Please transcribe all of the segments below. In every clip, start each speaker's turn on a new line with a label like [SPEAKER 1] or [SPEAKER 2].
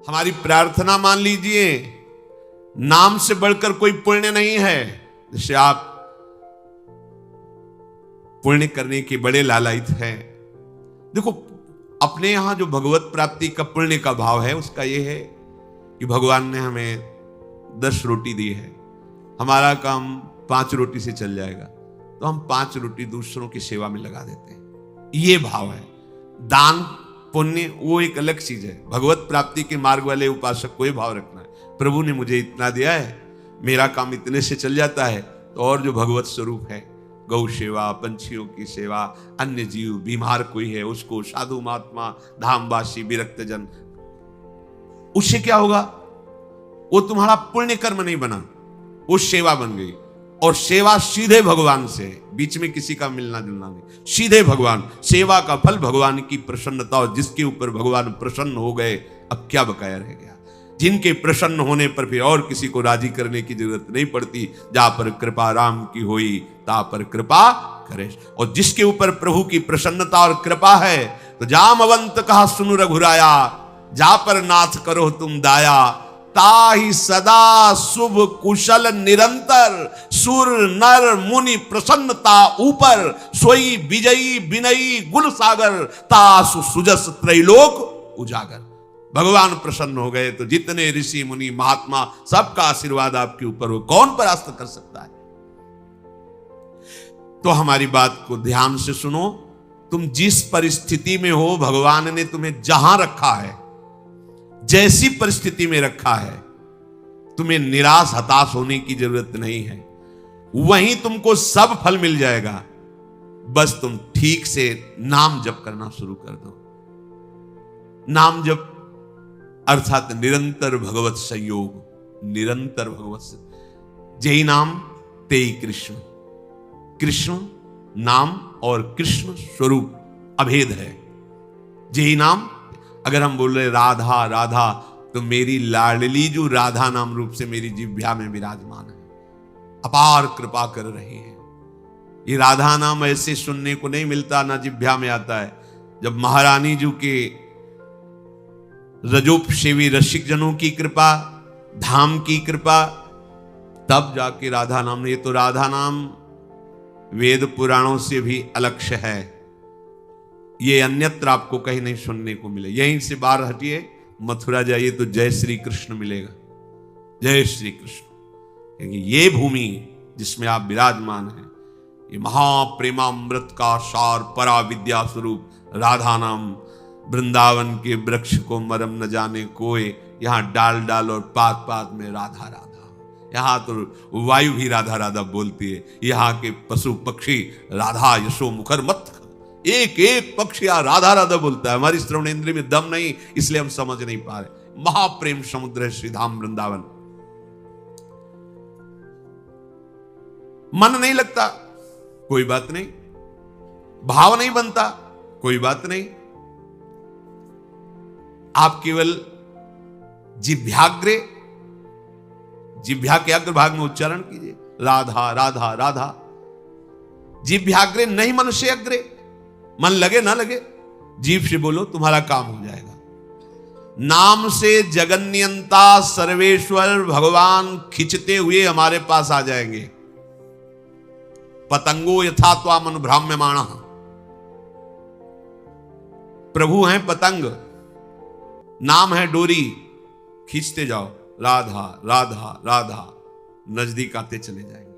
[SPEAKER 1] हमारी प्रार्थना मान लीजिए, नाम से बढ़कर कोई पुण्य नहीं है। जैसे आप पुण्य करने के बड़े लालायित हैं। देखो, अपने यहां जो भगवत प्राप्ति का पुण्य का भाव है, उसका यह है कि भगवान ने हमें 10 रोटी दी है, हमारा काम 5 रोटी से चल जाएगा, तो हम 5 रोटी दूसरों की सेवा में लगा देते हैं। ये भाव है। दान पुण्य वो एक अलग चीज है। भगवत प्राप्ति के मार्ग वाले उपासक को ये भाव रखना है, प्रभु ने मुझे इतना दिया है, मेरा काम इतने से चल जाता है, तो और जो भगवत स्वरूप है, गौ सेवा, पंछियों की सेवा, अन्य जीव, बीमार कोई है उसको, साधु महात्मा, धामवासी, विरक्त जन, उससे क्या होगा? वो तुम्हारा पुण्य कर्म नहीं बना, वो सेवा बन गई। और सेवा सीधे भगवान से, बीच में किसी का मिलना जुलना नहीं, सीधे भगवान। सेवा का फल भगवान की प्रसन्नता, और जिसके ऊपर भगवान प्रसन्न हो गए, अब क्या बकाया रह गया? जिनके प्रसन्न होने पर फिर और किसी को राजी करने की जरूरत नहीं पड़ती। जहां पर कृपा राम की होई, ता पर कृपा करे। और जिसके ऊपर प्रभु की प्रसन्नता और कृपा है, तो जामवंत कहा सुनु रघुराया, जा पर नाथ करो तुम दाया, ताहि सदा शुभ कुशल निरंतर, सुर नर मुनि प्रसन्नता ऊपर, सोई विजयी विनयी गुण सागर, तासु सुजस त्रैलोक उजागर। भगवान प्रसन्न हो गए तो जितने ऋषि मुनि महात्मा, सबका आशीर्वाद आपके ऊपर हो, कौन परास्त कर सकता है? तो हमारी बात को ध्यान से सुनो। तुम जिस परिस्थिति में हो, भगवान ने तुम्हें जहां रखा है, जैसी परिस्थिति में रखा है, तुम्हें निराश हताश होने की जरूरत नहीं है। वहीं तुमको सब फल मिल जाएगा। बस तुम ठीक से नाम जप करना शुरू कर दो। नाम जप अर्थात निरंतर भगवत संयोग, निरंतर भगवत। जय नाम तेई कृष्ण। कृष्ण नाम और कृष्ण स्वरूप अभेद है। जय नाम, अगर हम बोल रहे राधा राधा, तो मेरी लाडली जो राधा नाम रूप से मेरी जिह्वा में विराजमान है, अपार कृपा कर रही है। ये राधा नाम ऐसे सुनने को नहीं मिलता, ना जिह्वा में आता है। जब महारानी जी के रजोपसेवी रसिक जनों की कृपा, धाम की कृपा, तब जाके राधा नाम। ये तो राधा नाम वेद पुराणों से भी अलक्ष्य है। ये अन्यत्र आपको कहीं नहीं सुनने को मिले। यहीं से बाहर हटिए, मथुरा जाइए तो जय श्री कृष्ण मिलेगा, जय श्री कृष्ण। क्योंकि ये भूमि जिसमें आप विराजमान हैं, ये महाप्रेमामृत का सार, परा विद्या स्वरूप राधा नाम। वृंदावन के वृक्ष को मरम न जाने कोई, यहां डाल डाल और पात पात में राधा राधा। यहां तो वायु भी राधा राधा बोलती है, यहां के पशु पक्षी राधा यशो मुखर मत, एक एक पक्षी राधा राधा बोलता है। हमारी श्रवण इंद्रिय में दम नहीं, इसलिए हम समझ नहीं पा रहे। महाप्रेम समुद्र है श्रीधाम वृंदावन। मन नहीं लगता, कोई बात नहीं। भाव नहीं बनता, कोई बात नहीं। आप केवल जिह्वाग्रे, जिह्वा के अग्र भाग में उच्चारण कीजिए, राधा राधा राधा। जिह्वाग्रे नहीं, मन से अग्रे। मन लगे ना लगे, जीभ से बोलो, तुम्हारा काम हो जाएगा। नाम से जगन्यंता सर्वेश्वर भगवान खिंचते हुए हमारे पास आ जाएंगे। पतंगो यथा त्वाम अनुभ्राम्यमाण। प्रभु हैं पतंग, नाम है डोरी, खींचते जाओ, राधा राधा राधा, नजदीक आते चले जाएंगे।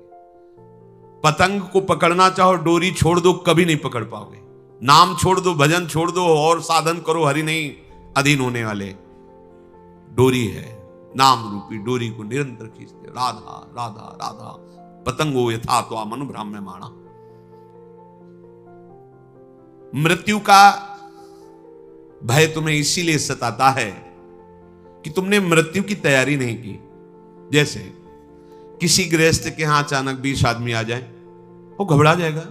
[SPEAKER 1] पतंग को पकड़ना चाहो, डोरी छोड़ दो, कभी नहीं पकड़ पाओगे। नाम छोड़ दो, भजन छोड़ दो, और साधन करो, हरि नहीं अधीन होने वाले। डोरी है, नाम रूपी डोरी को निरंतर खींचते, राधा राधा राधा। पतंगो यथा त्वाम अनुभ्राम्यमाण। मृत्यु का भय तुम्हें इसीलिए सताता है कि तुमने मृत्यु की तैयारी नहीं की। जैसे किसी गृहस्थ के यहां अचानक 20 आदमी आ जाए, वो घबरा जाएगा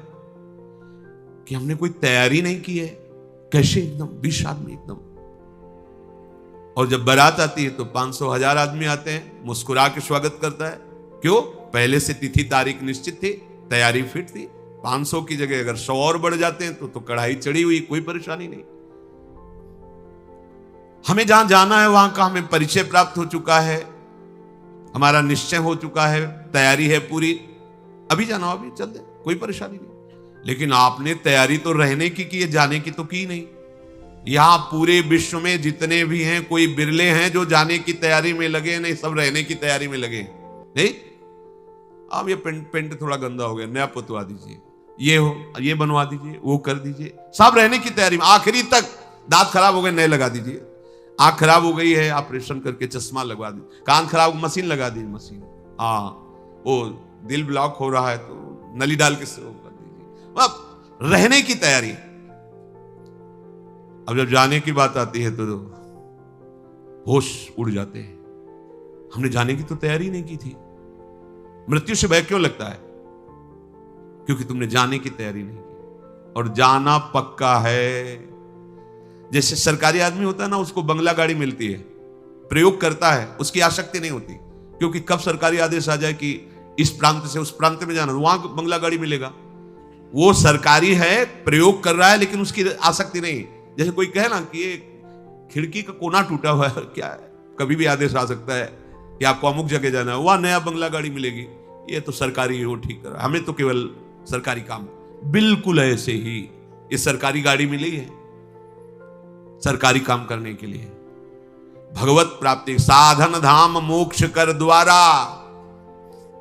[SPEAKER 1] कि हमने कोई तैयारी नहीं की है, कैसे एकदम 20 आदमी एकदम। और जब बारात आती है तो 500-1000 आदमी आते हैं, मुस्कुरा के स्वागत करता है। क्यों? पहले से तिथि तारीख निश्चित थी, तैयारी फिट थी। 500 की जगह अगर 100 और बढ़ जाते हैं तो कढ़ाई चढ़ी हुई, कोई परेशानी नहीं। हमें जहां जाना है वहां का हमें परिचय प्राप्त हो चुका है, हमारा निश्चय हो चुका है, तैयारी है पूरी, अभी जाना हो अभी चल दे, कोई परेशानी नहीं। लेकिन आपने तैयारी तो रहने की है, जाने की तो की नहीं। यहां पूरे विश्व में जितने भी हैं, कोई बिरले हैं जो जाने की तैयारी में लगे, नहीं सब रहने की तैयारी में लगे। नहीं, अब ये पेंट थोड़ा गंदा हो गया, नया पुतवा दीजिए, ये बनवा दीजिए, वो कर दीजिए, सब रहने की तैयारी में। आखिरी तक दांत खराब हो गए, नए लगा दीजिए, आंख खराब हो गई है, ऑपरेशन करके चश्मा लगवा दीजिए, कान खराब मशीन लगा दीजिए, मशीन, हाँ वो दिल ब्लॉक हो रहा है तो नली डाल के वो कर दीजिए। अब रहने की तैयारी। अब जब जाने की बात आती है तो होश उड़ जाते हैं। हमने जाने की तो तैयारी नहीं की थी। मृत्यु से भय क्यों लगता है? क्योंकि तुमने जाने की तैयारी नहीं की, और जाना पक्का है। जैसे सरकारी आदमी होता है ना, उसको बंगला गाड़ी मिलती है, प्रयोग करता है, उसकी आसक्ति नहीं होती, क्योंकि कब सरकारी आदेश आ जाए कि इस प्रांत से उस प्रांत में जाना, वहां बंगला गाड़ी मिलेगा। वो सरकारी है, प्रयोग कर रहा है, लेकिन उसकी आसक्ति नहीं। जैसे कोई कहे ना कि ये खिड़की का कोना टूटा हुआ है, क्या है, कभी भी आदेश आ सकता है कि आपको अमुक जगह जाना है, वहां नया बंगला गाड़ी मिलेगी, ये तो सरकारी है, वो ठीक कर रहा है, हमें तो केवल सरकारी काम। बिल्कुल ऐसे ही ये सरकारी गाड़ी मिली है सरकारी काम करने के लिए। भगवत प्राप्ति साधन धाम मोक्ष कर द्वारा,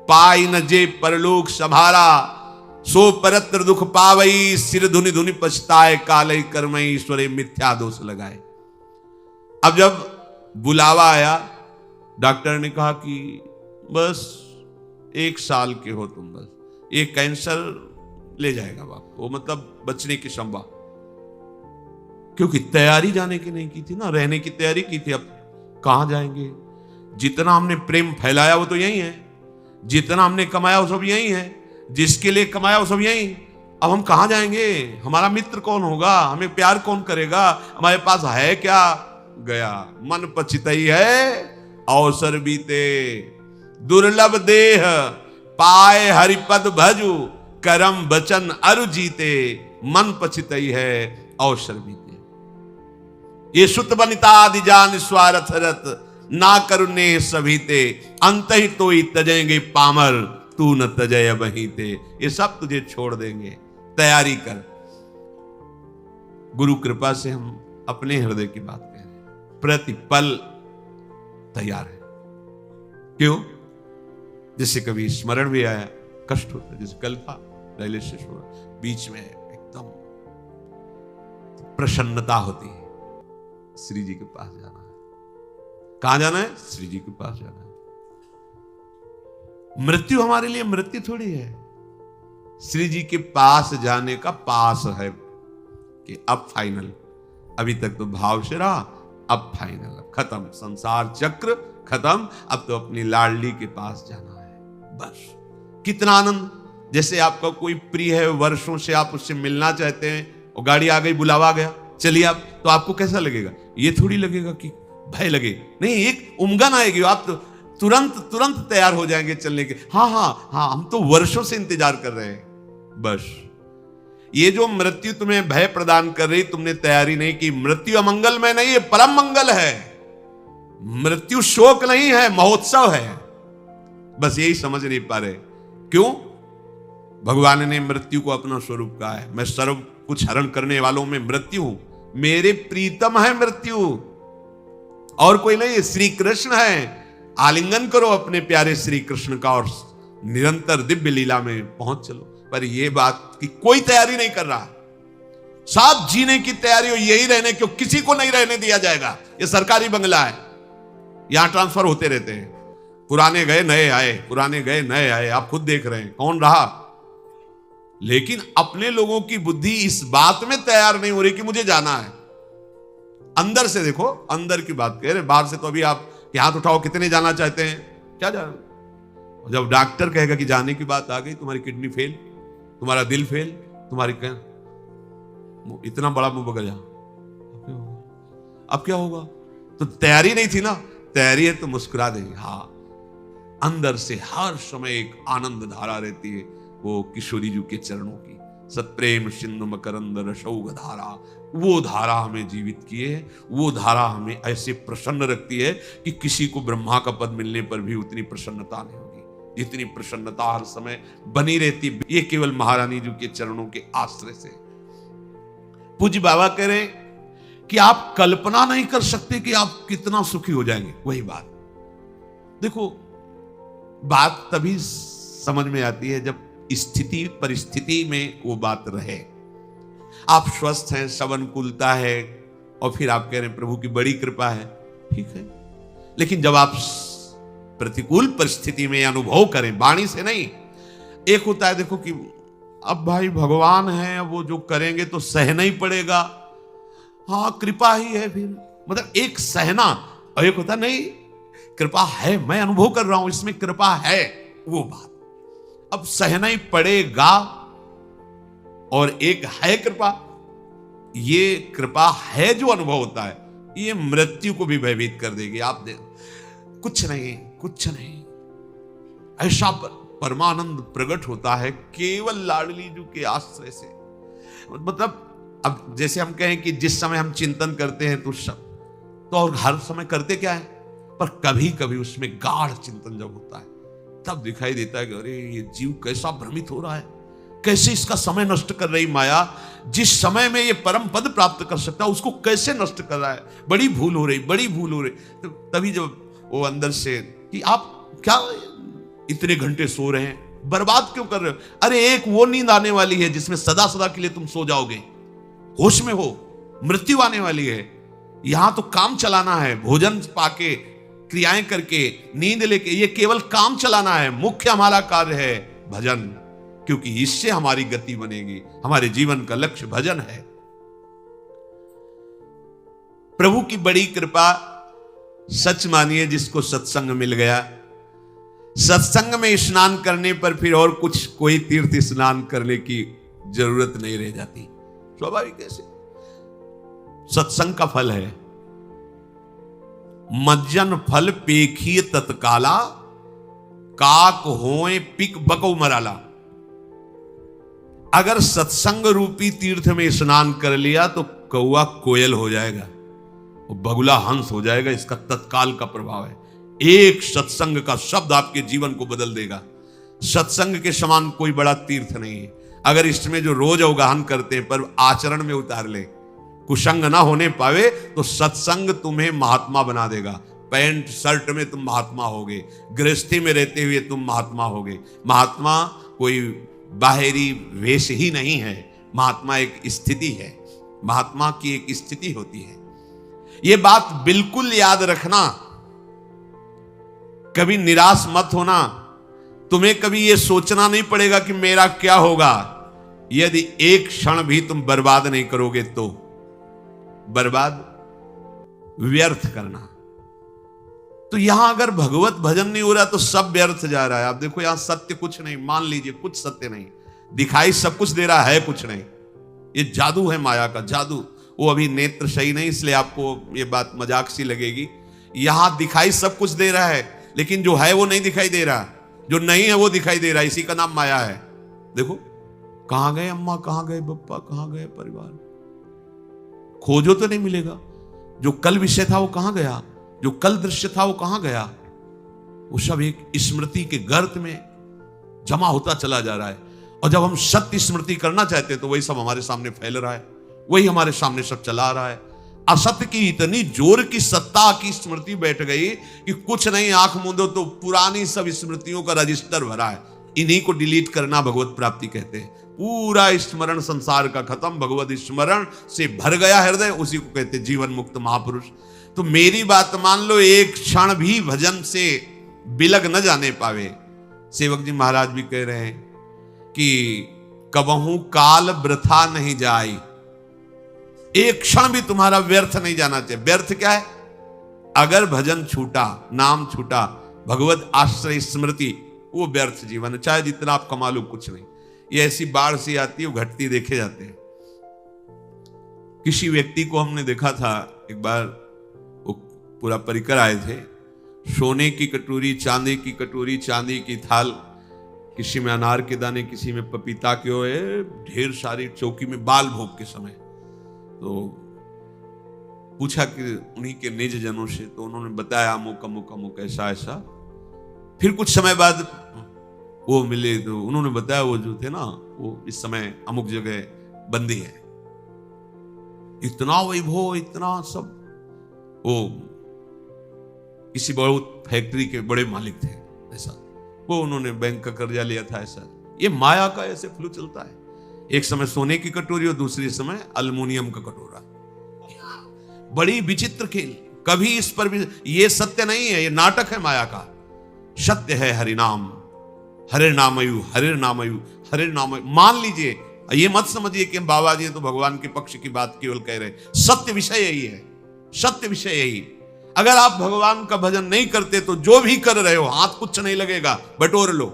[SPEAKER 1] पाई न जे परलोक सभारा, सो परत्र दुख पावई, सिर धुनि धुनि पछताए, कालई कर्मई ईश्वरे मिथ्या दोष लगाए। अब जब बुलावा आया, डॉक्टर ने कहा कि बस 1 साल के हो तुम, बस ये कैंसर ले जाएगा बाप वो, मतलब बचने की संभव। क्योंकि तैयारी जाने की नहीं की थी ना, रहने की तैयारी की थी। अब कहां जाएंगे? जितना हमने प्रेम फैलाया वो तो यही है, जितना हमने कमाया वो सब यही है, जिसके लिए कमाया वो सब यही। अब हम कहां जाएंगे? हमारा मित्र कौन होगा? हमें प्यार कौन करेगा? हमारे पास है क्या? गया मन पछितई है, अवसर बीते, दुर्लभ देह पाए हरिपद भजु, करम बचन अरु जीते, मन पछितई है अवसर बीते। ये सुत बनिता आदि जान स्वार्थ रत, ना करुणे सभीते, अंत ही तो ही तजेंगे पामर, तू न तजय बहीते। ये सब तुझे छोड़ देंगे, तैयारी कर। गुरु कृपा से हम अपने हृदय की बात कह रहे हैं, प्रतिपल तैयार है। क्यों? जैसे कभी स्मरण भी आया, कष्ट होता है, जैसे कल था रेलवे स्टेशन, बीच में एकदम प्रसन्नता होती है, श्री जी के पास जाना है। कहां जाना है? श्री जी के पास जाना है। मृत्यु हमारे लिए मृत्यु थोड़ी है, श्री जी के पास जाने का पास है कि अब फाइनल। अभी तक तो भाव से रहा, अब फाइनल, अब खत्म, संसार चक्र खत्म, अब तो अपनी लाडली के पास जाना है बस। कितना आनंद! जैसे आपका कोई प्रिय है, वर्षों से आप उससे मिलना चाहते हैं, और गाड़ी आ गई, बुलावा गया, चलिए आप, तो आपको कैसा लगेगा? ये थोड़ी लगेगा कि भय लगे, नहीं, एक उमगन आएगी, आप तो तुरंत तैयार हो जाएंगे चलने के। हाँ हाँ हाँ, हम तो वर्षों से इंतजार कर रहे हैं बस। ये जो मृत्यु तुम्हें भय प्रदान कर रही, तुमने तैयारी नहीं की। मृत्यु अमंगल में नहीं है, परम मंगल है। मृत्यु शोक नहीं है, महोत्सव है। बस यही समझ नहीं पा रहे। क्यों? भगवान ने मृत्यु को अपना स्वरूप कहा है, मैं सर्व कुछ हरण करने वालों में मृत्यु हूं, मेरे प्रीतम है मृत्यु, और कोई नहीं, श्री कृष्ण है। आलिंगन करो अपने प्यारे श्री कृष्ण का और निरंतर दिव्य लीला में पहुंच चलो। पर यह बात की कोई तैयारी नहीं कर रहा। सब जीने की तैयारी हो, यही रहने क्यों, किसी को नहीं रहने दिया जाएगा। यह सरकारी बंगला है, यहां ट्रांसफर होते रहते हैं, पुराने गए नए आए, पुराने गए नए आए, आप खुद देख रहे हैं कौन रहा। लेकिन अपने लोगों की बुद्धि इस बात में तैयार नहीं हो रही कि मुझे जाना है। अंदर से देखो, अंदर की बात कह रहे, बाहर से तो अभी आप हाथ उठाओ, कितने जाना चाहते हैं, क्या जाना। जब डॉक्टर कहेगा कि जाने की बात आ गई, तुम्हारी किडनी फेल, तुम्हारा दिल फेल, तुम्हारी इतना बड़ा मुंह बगल जा, अब क्या होगा? तो तैयारी नहीं थी ना, तैयारी है तो मुस्कुरा देंगे। हाँ, अंदर से हर समय एक आनंद धारा रहती है, वो किशोरी जी के चरणों की, सत्प्रेम सिंधु मकरंद रसौघ धारा, वो धारा हमें जीवित किए, वो धारा हमें ऐसे प्रसन्न रखती है कि किसी को ब्रह्मा का पद मिलने पर भी उतनी प्रसन्नता नहीं होगी जितनी प्रसन्नता हर समय बनी रहती ये केवल महारानी जी के चरणों के आश्रय से। पूज्य बाबा कह रहे कि आप कल्पना नहीं कर सकते कि आप कितना सुखी हो जाएंगे। वही बात देखो, बात तभी समझ में आती है जब स्थिति परिस्थिति में वो बात रहे। आप स्वस्थ हैं, सब अनुकूलता है, और फिर आप कह रहे हैं प्रभु की बड़ी कृपा है, ठीक है। लेकिन जब आप प्रतिकूल परिस्थिति में अनुभव करें, वाणी से नहीं, एक होता है देखो कि अब भाई भगवान है, वो जो करेंगे तो सहना ही पड़ेगा, हाँ कृपा ही है, फिर मतलब एक सहना, और एक होता नहीं कृपा है, मैं अनुभव कर रहा हूं इसमें कृपा है, वो बात अब सहना ही पड़ेगा, और एक है कृपा। ये कृपा है जो अनुभव होता है, ये मृत्यु को भी भयभीत कर देगी। आप देख कुछ नहीं, कुछ नहीं, ऐसा परमानंद प्रकट होता है केवल लाडली जी के आश्रय से। मतलब अब जैसे हम कहें कि जिस समय हम चिंतन करते हैं तो और हर समय करते क्या है, पर कभी कभी उसमें गाढ़ चिंतन जब होता है तब दिखाई देता है कि अरे ये जीव कैसा भ्रमित हो रहा है, कैसे इसका समय नष्ट कर रही माया, जिस समय में ये परम पद प्राप्त कर सकता है उसको कैसे नष्ट कर रहा है, बड़ी भूल हो रही, बड़ी भूल हो रही। तो तभी जब वो अंदर से कि आप क्या इतने घंटे सो रहे हैं, बर्बाद क्यों कर रहे हो, अरे एक वो नींद आने वाली है जिसमें सदा सदा के लिए तुम सो जाओगे, होश में हो, मृत्यु आने वाली है। यहां तो काम चलाना है, भोजन पाके क्रियाएं करके नींद लेके, ये केवल काम चलाना है, मुख्य हमारा कार्य है भजन, क्योंकि इससे हमारी गति बनेगी, हमारे जीवन का लक्ष्य भजन है। प्रभु की बड़ी कृपा, सच मानिए जिसको सत्संग मिल गया, सत्संग में स्नान करने पर फिर और कुछ कोई तीर्थ स्नान करने की जरूरत नहीं रह जाती। स्वाभाविक कैसे, सत्संग का फल है, मज्जन फल पेखिए तत्काला, काक होए पिक बको मराला। अगर सत्संग रूपी तीर्थ में स्नान कर लिया तो कौआ कोयल हो जाएगा, वो बगुला हंस हो जाएगा, इसका तत्काल का प्रभाव है। एक सत्संग का शब्द आपके जीवन को बदल देगा। सत्संग के समान कोई बड़ा तीर्थ नहीं है। अगर इसमें जो रोज अवगाहन करते हैं पर आचरण में उतार ले, कुसंग ना होने पावे, तो सत्संग तुम्हें महात्मा बना देगा। पैंट शर्ट में तुम महात्मा होगे, गृहस्थी में रहते हुए तुम महात्मा होगे। महात्मा कोई बाहरी वेश ही नहीं है, महात्मा एक स्थिति है, महात्मा की एक स्थिति होती है। यह बात बिल्कुल याद रखना, कभी निराश मत होना। तुम्हें कभी यह सोचना नहीं पड़ेगा कि मेरा क्या होगा। यदि एक क्षण भी तुम बर्बाद नहीं करोगे तो बर्बाद व्यर्थ करना। तो यहां अगर भगवत भजन नहीं हो रहा तो सब व्यर्थ जा रहा है। आप देखो यहां सत्य कुछ नहीं, मान लीजिए कुछ सत्य नहीं, दिखाई सब कुछ दे रहा है, कुछ नहीं। ये जादू है, माया का जादू। वो अभी नेत्र सही नहीं, इसलिए आपको ये बात मजाक सी लगेगी। यहां दिखाई सब कुछ दे रहा है, लेकिन जो है वो नहीं दिखाई दे रहा, जो नहीं है वो दिखाई दे रहा है। इसी का नाम माया है। देखो कहां गए अम्मा, कहां गए पप्पा, कहां गए परिवार, खोजो तो नहीं मिलेगा। जो कल विषय था वो कहां गया, जो कल दृश्य था वो कहां गया। वो सब एक स्मृति के गर्त में जमा होता चला जा रहा है। और जब हम सत्य स्मृति करना चाहते हैं तो वही सब हमारे सामने फैल रहा है, वही हमारे सामने सब चला रहा है। असत्य की इतनी जोर की सत्ता की स्मृति बैठ गई कि कुछ नहीं, आंख मूंदो तो पुरानी सब स्मृतियों का रजिस्टर भरा है। इन्हीं को डिलीट करना भगवत प्राप्ति कहते हैं। पूरा स्मरण संसार का खत्म, भगवत स्मरण से भर गया हृदय, उसी को कहते हैं जीवन मुक्त महापुरुष। तो मेरी बात मान लो, एक क्षण भी भजन से बिलग न जाने पावे। सेवक जी महाराज भी कह रहे हैं कि कबहू काल वृथा नहीं जाए, एक क्षण भी तुम्हारा व्यर्थ नहीं जाना चाहिए। व्यर्थ क्या है, अगर भजन छूटा, नाम छूटा, भगवत आश्रय स्मृति, वो व्यर्थ जीवन है। चाहे जितना आप कमा लो, कुछ नहीं। ये ऐसी बाढ़ सी आती है, वो घटती देखे जाते हैं। किसी व्यक्ति को हमने देखा था एक बार, वो पूरा परिकर आए थे, सोने की कटोरी, चांदी की कटोरी, चांदी की थाल, किसी में अनार के दाने, किसी में पपीता के हुए, ढेर सारी चौकी में बाल भोग के समय। तो पूछा कि उन्हीं के निज जनों से, तो उन्होंने बताया अमुक अमुक अमुक ऐसा ऐसा। फिर कुछ समय बाद वो मिले तो उन्होंने बताया वो जो थे ना, वो इस समय अमुक जगह बंदी है। इतना वैभव, इतना सब, वो किसी बहुत फैक्ट्री के बड़े मालिक थे ऐसा, वो उन्होंने बैंक का कर्जा लिया था ऐसा। ये माया का ऐसे फ्लो चलता है। एक समय सोने की कटोरी और दूसरे समय अल्युमिनियम का कटोरा। बड़ी विचित्र खेल। कभी इस पर भी, ये सत्य नहीं है, ये नाटक है माया का। सत्य है हरिनाम, हरे नामयु, हरे नामयु, हरे नामयु। मान लीजिए, ये मत समझिए कि हम बाबा जी तो भगवान के पक्ष की बात केवल कह रहे हैं। सत्य विषय यही है, सत्य विषय यही। अगर आप भगवान का भजन नहीं करते तो जो भी कर रहे हो हाथ कुछ नहीं लगेगा, बटोर लो।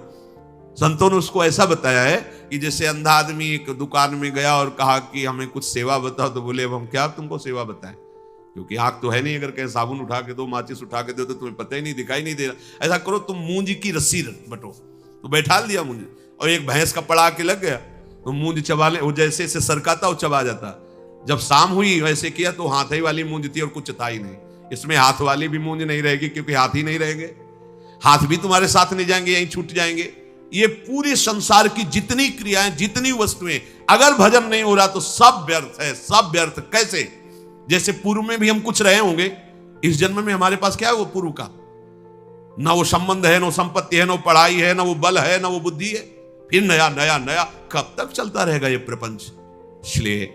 [SPEAKER 1] संतों ने उसको ऐसा बताया है कि जैसे अंधा आदमी एक दुकान में गया और कहा कि हमें कुछ सेवा बताओ, तो बोले अब हम क्या तुमको सेवा बताएं, क्योंकि आंख तो है नहीं। अगर कहीं साबुन उठा के दो, माचिस उठा के दो, तो तुम्हें पता ही नहीं, दिखाई नहीं दे रहा। ऐसा करो, तुम मूंज की रस्सी बटो। तो बैठा दिया मूंज, और एक भैंस का पड़ा के लग गया, तो मूंज चबा ले, वो जैसे से सरकाता वो चबा जाता। जब शाम हुई वैसे किया तो हाथ वाली मूंज थी और कुछ था ही नहीं। इसमें हाथ वाली भी मूंज नहीं रहेगी, क्योंकि हाथ ही नहीं रहेंगे, हाथ भी तुम्हारे साथ नहीं जाएंगे, यहीं छूट जाएंगे। ये पूरे संसार की जितनी क्रियाएं, जितनी वस्तुएं, अगर भजन नहीं हो रहा तो सब व्यर्थ है, सब व्यर्थ। कैसे? जैसे पूर्व में भी हम कुछ रहे होंगे, इस जन्म में हमारे पास क्या है वो पूर्व का, ना वो संबंध है, ना संपत्ति है, ना पढ़ाई है, ना वो बल है, ना वो बुद्धि है। फिर नया नया नया, कब तक चलता रहेगा ये प्रपंच? इसलिए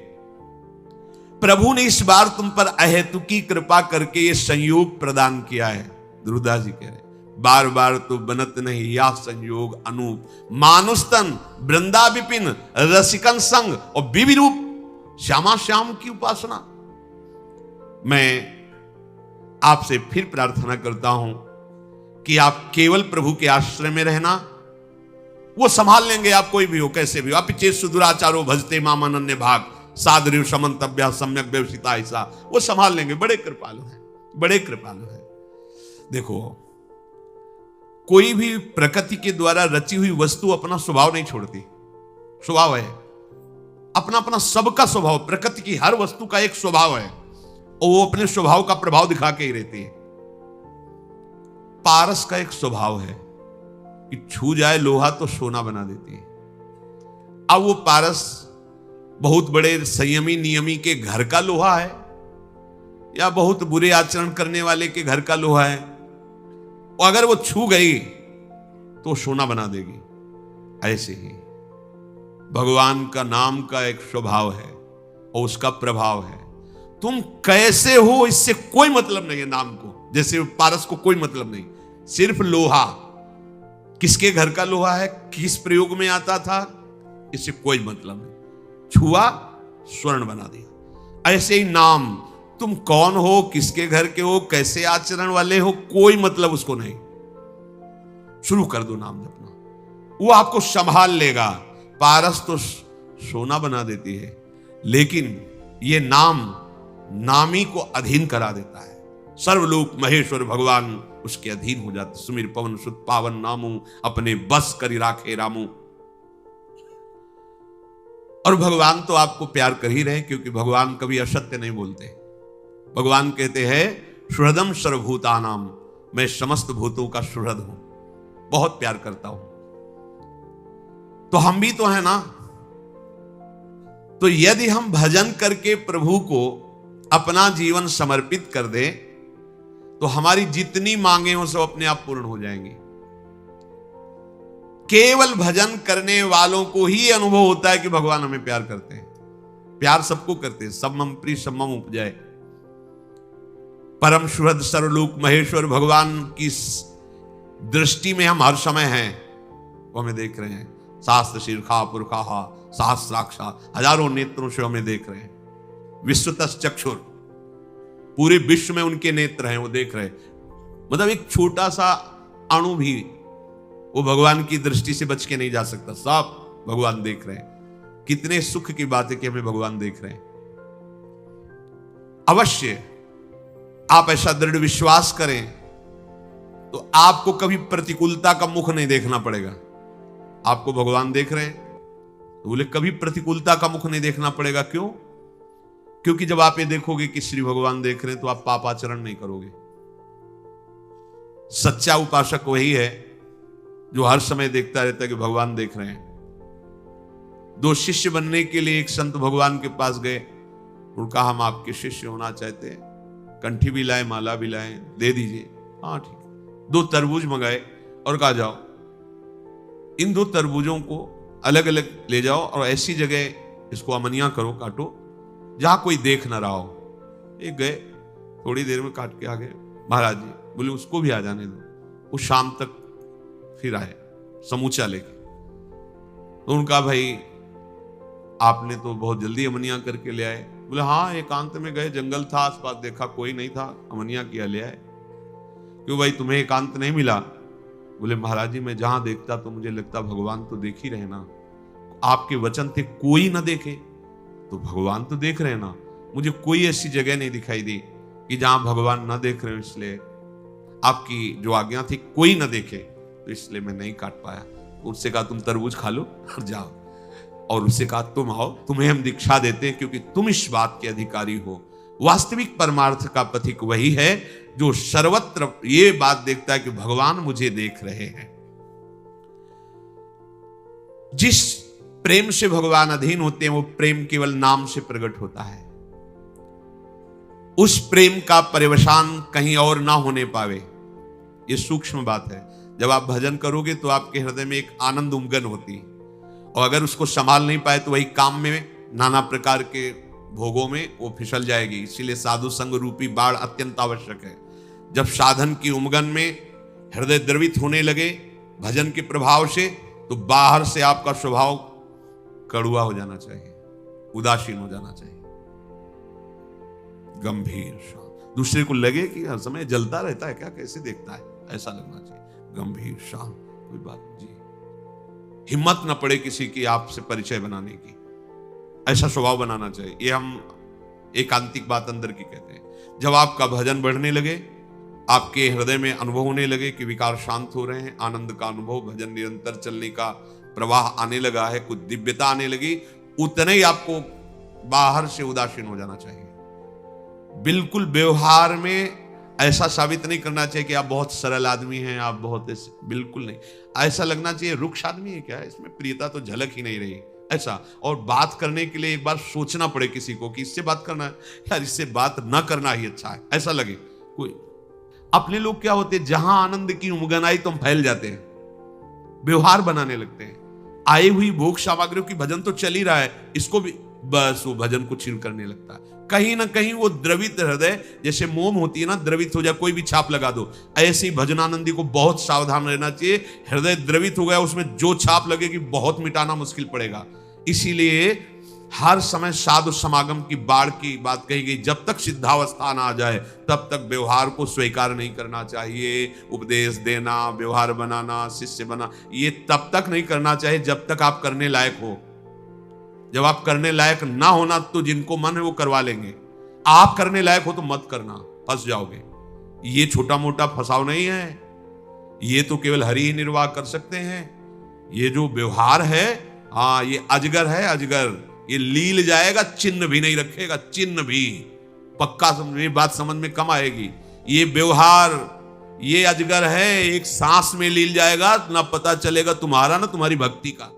[SPEAKER 1] प्रभु ने इस बार तुम पर अहेतुकी कृपा करके ये संयोग प्रदान किया है। ध्रुवदास जी कह रहे, बार बार तो बनत नहीं या संयोग अनूप, मानुस्तन वृंदा विपिन रसिकन संग और विवि रूप श्यामा श्याम की उपासना। मैं आपसे फिर प्रार्थना करता हूं कि आप केवल प्रभु के आश्रय में रहना, वो संभाल लेंगे। आप कोई भी हो, कैसे भी हो। आप चेत सुदुराचारो भजते माम अनन्य भाग, सादृ समन्तव्य सम्यक व्यवसिता, ऐसा वो संभाल लेंगे। बड़े कृपालु हैं, बड़े कृपालु हैं। देखो, कोई भी प्रकृति के द्वारा रची हुई वस्तु अपना स्वभाव नहीं छोड़ती। स्वभाव है अपना अपना, सबका स्वभाव, प्रकृति की हर वस्तु का एक स्वभाव है, और वो अपने स्वभाव का प्रभाव दिखा के ही रहती है। पारस का एक स्वभाव है कि छू जाए लोहा तो सोना बना देती है। अब वो पारस बहुत बड़े संयमी नियमी के घर का लोहा है, या बहुत बुरे आचरण करने वाले के घर का लोहा है, और अगर वो छू गई तो सोना बना देगी। ऐसे ही भगवान का नाम का एक स्वभाव है और उसका प्रभाव है। तुम कैसे हो इससे कोई मतलब नहीं है नाम को, जैसे पारस को कोई मतलब नहीं। सिर्फ लोहा, किसके घर का लोहा है, किस प्रयोग में आता था, इससे कोई मतलब नहीं। छुआ, स्वर्ण बना दिया। ऐसे ही नाम, तुम कौन हो, किसके घर के हो, कैसे आचरण वाले हो, कोई मतलब उसको नहीं। शुरू कर दो नाम जपना, वो आपको संभाल लेगा। पारस तो सोना बना देती है, लेकिन ये नाम नामी को अधीन करा देता है। सर्वलोक महेश्वर भगवान उसके अधीन हो जाते। सुमिर पवन सुत पावन नामू, अपने बस करी राखे रामू। और भगवान तो आपको प्यार कर ही रहे, क्योंकि भगवान कभी असत्य नहीं बोलते। भगवान कहते हैं सुहृदम सर्वभूतानाम, मैं समस्त भूतों का सुहृद हूं, बहुत प्यार करता हूं। तो हम भी तो है ना। तो यदि हम भजन करके प्रभु को अपना जीवन समर्पित कर दें, तो हमारी जितनी मांगे हो सब अपने आप पूर्ण हो जाएंगी। केवल भजन करने वालों को ही अनुभव होता है कि भगवान हमें प्यार करते हैं। प्यार सबको करते हैं, सब मम प्रिय सब मम उपजाए। परम सुहृद सर्वलोक महेश्वर भगवान की दृष्टि में हम हर समय हैं, वो हमें देख रहे हैं। शास्त्र शीर्षा पुरखा सहस्राक्षा, हजारों नेत्रों से हमें देख रहे हैं। विश्वतस चक्षुर, पूरे विश्व में उनके नेत्र हैं, वो देख रहे हैं। मतलब एक छोटा सा अणु भी वो भगवान की दृष्टि से बच के नहीं जा सकता, सब भगवान देख रहे हैं। कितने सुख की बात है कि हमें भगवान देख रहे हैं। अवश्य आप ऐसा दृढ़ विश्वास करें तो आपको कभी प्रतिकूलता का मुख नहीं देखना पड़ेगा। आपको भगवान देख रहे हैं। तो बोले कभी प्रतिकूलता का मुख नहीं देखना पड़ेगा। क्यों? क्योंकि जब आप ये देखोगे कि श्री भगवान देख रहे हैं तो आप पाप आचरण नहीं करोगे। सच्चा उपासक वही है जो हर समय देखता रहता है कि भगवान देख रहे हैं। 2 शिष्य बनने के लिए एक संत भगवान के पास गए। उनका हम आपके शिष्य होना चाहते हैं, कंठी भी लाए, माला भी लाए, दे दीजिए। हाँ ठीक। 2 तरबूज मंगाए और कहा जाओ इन 2 तरबूजों को अलग अलग ले जाओ और ऐसी जगह इसको अमनिया करो, काटो जहां कोई देख ना रहा हो। एक गए, थोड़ी देर में काट के आ गए। महाराज जी बोले उसको भी आ जाने दो। वो शाम तक फिर आए समूचा लेके। तो उनका भाई आपने तो बहुत जल्दी अमनिया करके ले आए। बोले हाँ, एकांत में गए, जंगल था आसपास, देखा कोई नहीं था, अमनिया किया, ले आए। क्यों भाई तुम्हें एकांत नहीं मिला? बोले महाराज जी मैं जहां देखता तो मुझे लगता भगवान तो देख ही रहे ना। आपके वचन थे कोई ना देखे, तो भगवान तो देख रहे ना। मुझे कोई ऐसी जगह नहीं दिखाई दी कि जहां भगवान ना देख रहे हो, इसलिए आपकी जो आज्ञा थी कोई ना देखे, तो इसलिए मैं नहीं काट पाया। उससे कहा तुम तरबूज खा लो और जाओ। और उससे कहा तुम आओ, तुम्हें हम दीक्षा देते हैं क्योंकि तुम इस बात के अधिकारी हो। वास्तविक परमार्थ का पथिक वही है जो सर्वत्र ये बात देखता है कि भगवान मुझे देख रहे हैं। जिस प्रेम से भगवान अधीन होते हैं वो प्रेम केवल नाम से प्रकट होता है। उस प्रेम का परिवसान कहीं और ना होने पावे, ये सूक्ष्म बात है। जब आप भजन करोगे तो आपके हृदय में एक आनंद उमगन होती है, और अगर उसको संभाल नहीं पाए तो वही काम में नाना प्रकार के भोगों में वो फिसल जाएगी। इसीलिए साधु संग रूपी बाढ़ अत्यंत आवश्यक है। जब साधन की उमगन में हृदय द्रवित होने लगे भजन के प्रभाव से, तो बाहर से आपका स्वभाव कड़ुआ हो जाना चाहिए, उदासीन हो जाना चाहिए, गंभीर शांत। दूसरे को लगे कि हर समय जलता रहता है क्या, कैसे देखता है, ऐसा लगना चाहिए। गंभीर शांत, कोई बात जी, हिम्मत न पड़े किसी की आपसे परिचय बनाने की, ऐसा स्वभाव बनाना चाहिए। ये हम एकांतिक बात अंदर की कहते हैं। जब आपका भजन बढ़ने लगे, आपके हृदय में अनुभव होने लगे कि विकार शांत हो रहे हैं, आनंद का अनुभव, भजन निरंतर चलने का प्रवाह आने लगा है, कुछ दिव्यता आने लगी, उतने ही आपको बाहर से उदासीन हो जाना चाहिए। बिल्कुल व्यवहार में ऐसा साबित नहीं करना चाहिए कि आप बहुत सरल आदमी हैं, आप बहुत, बिल्कुल नहीं। ऐसा लगना चाहिए रुक्ष आदमी है क्या, इसमें प्रियता तो झलक ही नहीं रही, ऐसा। और बात करने के लिए एक बार सोचना पड़े किसी को कि इससे बात करना है यार, इससे बात ना करना ही अच्छा है, ऐसा लगे कोई। अपने लोग क्या होते हैं, जहां आनंद की उमगन आई तो हम फैल जाते हैं, व्यवहार बनाने लगते हैं। आई हुई भोग सामग्रियों की भजन तो चल ही रहा है, इसको भी बस वो भजन को छीन करने लगता है। कहीं ना कहीं वो द्रवित हृदय, जैसे मोम होती है ना, द्रवित हो जाए, कोई भी छाप लगा दो, ऐसे ही भजनानंदी को बहुत सावधान रहना चाहिए। हृदय द्रवित हो गया, उसमें जो छाप लगेगी बहुत मिटाना मुश्किल पड़ेगा। इसीलिए हर समय साधु समागम की बाढ़ की बात कही गई। जब तक सिद्धावस्था ना आ जाए तब तक व्यवहार को स्वीकार नहीं करना चाहिए। उपदेश देना, व्यवहार बनाना, शिष्य बना, ये तब तक नहीं करना चाहिए जब तक आप करने लायक हो। जब आप करने लायक ना होना तो जिनको मन है वो करवा लेंगे। आप करने लायक हो तो मत करना, फंस जाओगे। ये छोटा मोटा फंसाव नहीं है, ये तो केवल हरि ही निर्वाह कर सकते हैं। ये जो व्यवहार है, हाँ, ये अजगर है, अजगर। ये लील जाएगा, चिन्ह भी नहीं रखेगा, चिन्ह भी पक्का। समझ बात समझ में कम आएगी। ये व्यवहार, ये अजगर है, एक सांस में लील जाएगा, ना पता चलेगा तुम्हारा ना तुम्हारी भक्ति का।